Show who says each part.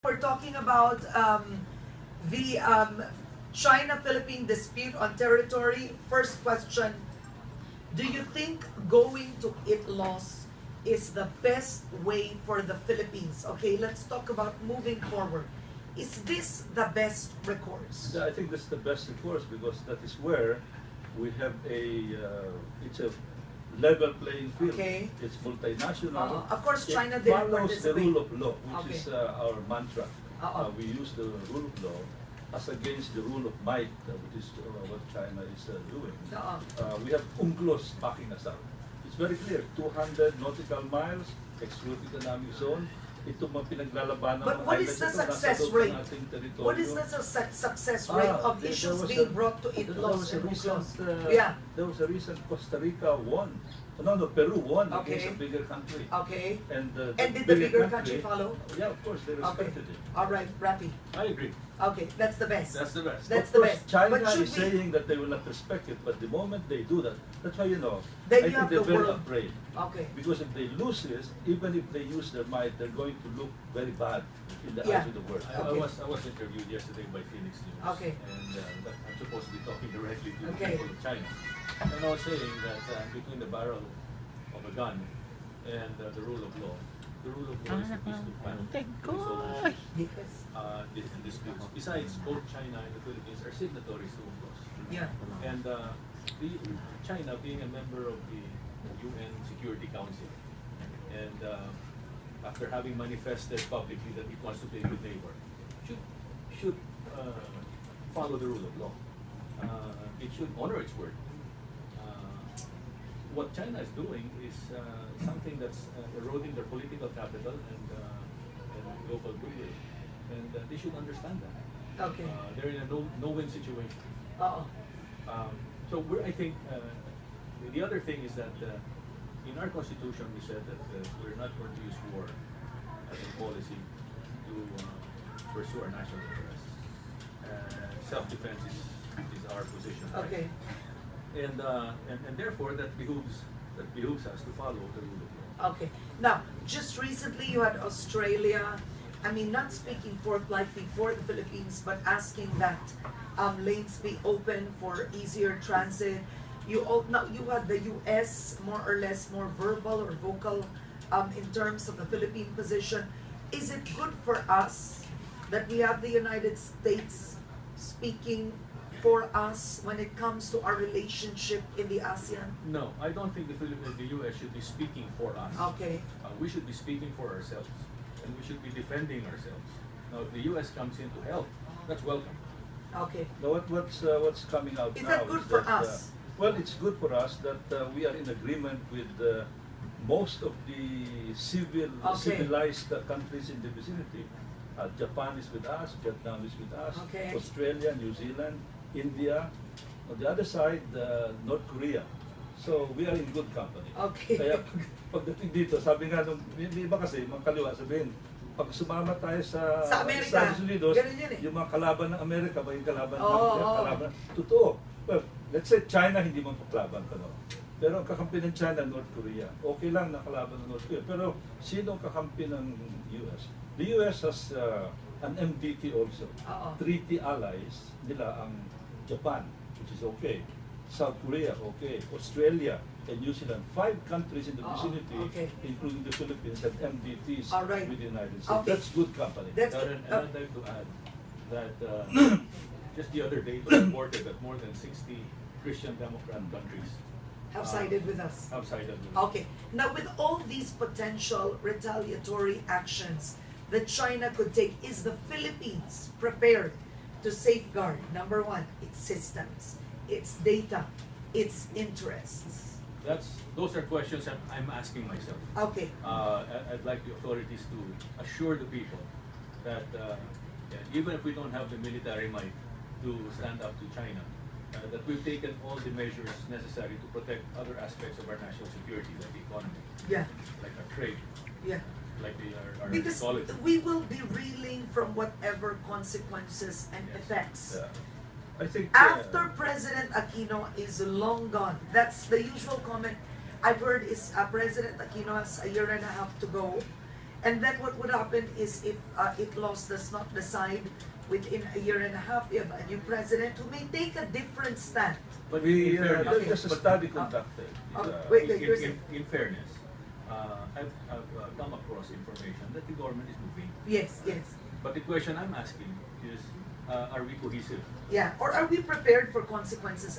Speaker 1: We're talking about the China-Philippine dispute on territory. First question, do you think going to ITLOS is the best way for the Philippines? Okay, let's talk about moving forward. Is this the best recourse?
Speaker 2: I think that's the best recourse because that is where we have it's a level playing field.
Speaker 1: Okay.
Speaker 2: It's multinational.
Speaker 1: Of course, China
Speaker 2: it
Speaker 1: didn't
Speaker 2: follows the
Speaker 1: participate.
Speaker 2: rule of law, which
Speaker 1: Okay.
Speaker 2: is our mantra. We use the rule of law as against the rule of might, which is what China is doing. We have UNCLOS backing us up. It's very clear, 200 nautical miles, exclusive economic zone. Ito mga pinaglalabanan
Speaker 1: But
Speaker 2: ng
Speaker 1: what is the
Speaker 2: islands ito,
Speaker 1: success
Speaker 2: nasa loob ng
Speaker 1: rate?
Speaker 2: ating teritoryo.
Speaker 1: What is the success rate of
Speaker 2: there
Speaker 1: issues
Speaker 2: was
Speaker 1: being
Speaker 2: a-
Speaker 1: brought to
Speaker 2: There
Speaker 1: ITLOS
Speaker 2: was a
Speaker 1: and
Speaker 2: recent,
Speaker 1: UNCLOS? Yeah.
Speaker 2: there was a recent Costa Rica won. No, Peru won
Speaker 1: Okay.
Speaker 2: against a bigger country.
Speaker 1: Okay.
Speaker 2: And
Speaker 1: did the bigger country follow?
Speaker 2: Yeah, of course, they
Speaker 1: Okay.
Speaker 2: respected it.
Speaker 1: All right, Rafi.
Speaker 3: I agree.
Speaker 1: Okay, that's the best.
Speaker 3: That's the best.
Speaker 1: That's
Speaker 2: Of
Speaker 1: the
Speaker 2: course,
Speaker 1: best.
Speaker 2: China
Speaker 1: But should
Speaker 2: is
Speaker 1: we-
Speaker 2: saying that they will not respect it, but the moment they do that, that's why
Speaker 1: Then
Speaker 2: I
Speaker 1: you
Speaker 2: think
Speaker 1: have
Speaker 2: they're
Speaker 1: the
Speaker 2: very
Speaker 1: world.
Speaker 2: afraid.
Speaker 1: Okay.
Speaker 2: Because if they lose this, even if they use their might, they're going to look very bad in the
Speaker 1: Yeah.
Speaker 2: eyes of the world.
Speaker 1: Okay.
Speaker 3: I was interviewed yesterday by Phoenix News.
Speaker 1: Okay.
Speaker 3: And I'm supposed to be talking directly to
Speaker 1: Okay.
Speaker 3: the people of China. And I was saying that between the barrel of a gun and the rule of law, the rule of law is the peaceful path to resolve issues
Speaker 1: Yes.
Speaker 3: and disputes. Besides, both China and the Philippines are signatories to UNCLOS.
Speaker 1: Yeah.
Speaker 3: And China, being a member of the UN Security Council, and after having manifested publicly that it wants to be a good neighbor, should follow the rule of law. It should honor its word. What China is doing is something that's eroding their political capital and global goodwill, and they should understand that.
Speaker 1: Okay.
Speaker 3: They're in a no-win situation. So I think the other thing is that in our constitution we said that we're not going to use war as a policy to pursue our national interests. Self-defense is our position. Right?
Speaker 1: Okay.
Speaker 3: And therefore that behooves us to follow the rule of law.
Speaker 1: Okay. Now, just recently you had Australia, I mean, not speaking for likely for the Philippines, but asking that lanes be open for easier transit. You had the U.S. more or less more verbal or vocal in terms of the Philippine position. Is it good for us that we have the United States speaking for us when it comes to our relationship in the ASEAN?
Speaker 3: No, I don't think the U.S. should be speaking for us.
Speaker 1: Okay.
Speaker 3: We should be speaking for ourselves, and we should be defending ourselves. Now, if the U.S. comes in to help, that's welcome.
Speaker 1: Okay.
Speaker 2: Now, what's coming out
Speaker 1: Is
Speaker 2: now
Speaker 1: that good for us?
Speaker 2: Well, it's good for us that we are in agreement with most of the civilized countries in the vicinity. Japan is with us, Vietnam is with us,
Speaker 1: Okay.
Speaker 2: Australia, New Zealand, India. On the other side, North Korea. So we are in good company.
Speaker 1: Okay.
Speaker 2: Kaya pagdating dito, sabi nga nung iba kasi, mga kaliwa, sabihin, pag sumama tayo sa
Speaker 1: Amerika,
Speaker 2: Estados Unidos,
Speaker 1: ganun yun eh.
Speaker 2: yung mga kalaban ng Amerika, ba yung kalaban ng
Speaker 1: Oo,
Speaker 2: Amerika,
Speaker 1: oo.
Speaker 2: kalaban. Totoo. Well, let's say China hindi man kaklaban ka, no? Pero ang kakampi ng China, North Korea. Okay lang na kalaban ng North Korea. Pero sino ang kakampi ng US? The US has an MDT also.
Speaker 1: Oo.
Speaker 2: Treaty allies nila ang Japan, which is okay. South Korea, okay. Australia and New Zealand. 5 countries in the vicinity,
Speaker 1: okay.
Speaker 2: including the Philippines, have MDTs
Speaker 1: All right.
Speaker 2: with the United States.
Speaker 1: Okay.
Speaker 2: That's good company.
Speaker 1: That's
Speaker 3: And
Speaker 1: good.
Speaker 3: I'd like to add that just the other day it was reported that more than 60 Christian Democrat countries
Speaker 1: Have sided with us.
Speaker 3: have sided with us.
Speaker 1: Okay. Now, with all these potential retaliatory actions that China could take, is the Philippines prepared to safeguard, number one, its systems, its data, its interests?
Speaker 3: Those are questions I'm asking myself.
Speaker 1: Okay.
Speaker 3: I'd like the authorities to assure the people that even if we don't have the military might to stand up to China, that we've taken all the measures necessary to protect other aspects of our national security, like the economy,
Speaker 1: Yeah.
Speaker 3: like our trade,
Speaker 1: Yeah.
Speaker 3: like our
Speaker 1: Because
Speaker 3: ecology.
Speaker 1: we will be reeling from whatever consequences and
Speaker 3: Yes.
Speaker 1: effects.
Speaker 2: I think
Speaker 1: After President Aquino is long gone, that's the usual comment I've heard is President Aquino has a year and a half to go, And then what would happen is if ITLOS does not decide within a year and a half, we have a new president who may take a different stand.
Speaker 3: But
Speaker 2: We
Speaker 3: in fairness,
Speaker 2: there's a study conducted.
Speaker 1: wait,
Speaker 3: in fairness, I've come across information that the government is moving.
Speaker 1: Yes, yes.
Speaker 3: But the question I'm asking is, are we cohesive?
Speaker 1: Yeah, or are we prepared for consequences